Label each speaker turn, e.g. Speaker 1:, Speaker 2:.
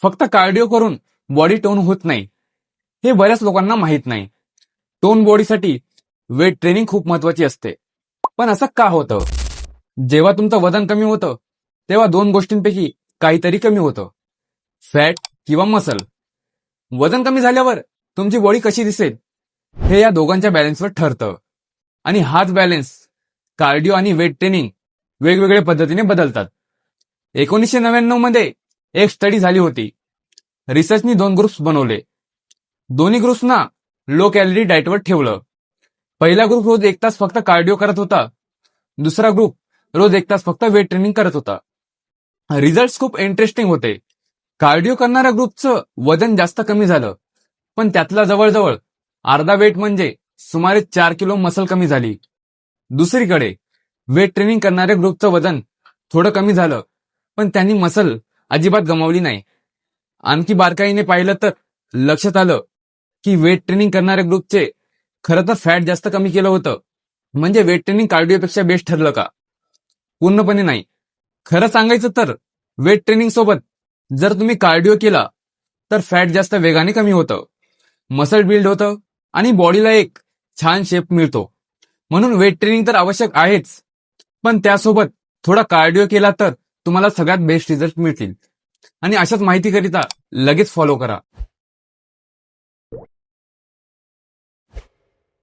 Speaker 1: फक्त कार्डिओ करून body tone होत नाही, हे बऱ्याच लोकांना माहित नाही. टोन बॉडीसाठी वेट ट्रेनिंग खूप महत्वाची असते. पण असं का होतं? जेव्हा तुमचं वजन कमी होतं तेव्हा दोन गोष्टींपैकी काहीतरी कमी होतं, फॅट किंवा मसल. वजन कमी झाल्यावर तुमची बॉडी कशी दिसेल हे या दोघांच्या बॅलन्सवर ठरतं. आणि हाच बॅलन्स कार्डिओ आणि वेट ट्रेनिंग वेगवेगळ्या पद्धतीने बदलतात. 1999 मध्ये एक स्टडी झाली होती. रिसर्चनी 2 ग्रुप्स बनवले. दोन्ही ग्रुप्सना लो कॅलरी डाएटवर ठेवलं. पहिला ग्रुप रोज 1 तास फक्त कार्डिओ करत होता. दुसरा ग्रुप रोज 1 तास फक्त वेट ट्रेनिंग करत होता. रिझल्ट खूप इंटरेस्टिंग होते. कार्डिओ करणाऱ्या ग्रुपचं वजन जास्त कमी झालं, पण त्यातला जवळजवळ अर्धा वेट म्हणजे सुमारे 4 किलो मसल कमी झाली. दुसरीकडे वेट ट्रेनिंग करणाऱ्या ग्रुपचं वजन थोडं कमी झालं, पण त्यांनी मसल अजिबात गमावली नाही. आणखी बारकाईने पाहिलं तर लक्षात आलं की वेट ट्रेनिंग करणाऱ्या ग्रुपचे खरं तर फॅट जास्त कमी केलं होतं. म्हणजे वेट ट्रेनिंग कार्डिओपेक्षा बेस्ट ठरलं का? पूर्णपणे नाही. खरं सांगायचं तर वेट ट्रेनिंग सोबत जर तुम्ही कार्डिओ केला तर फॅट जास्त वेगाने कमी होतं, मसल बिल्ड होतं आणि बॉडीला एक छान शेप मिळतो. म्हणून वेट ट्रेनिंग तर आवश्यक आहेच, पण त्यासोबत थोडा कार्डिओ केला तर तुम्हाला सगळ्यात बेस्ट रिझल्ट मिळतील. आणि अशाच माहितीकरिता लगेच फॉलो करा.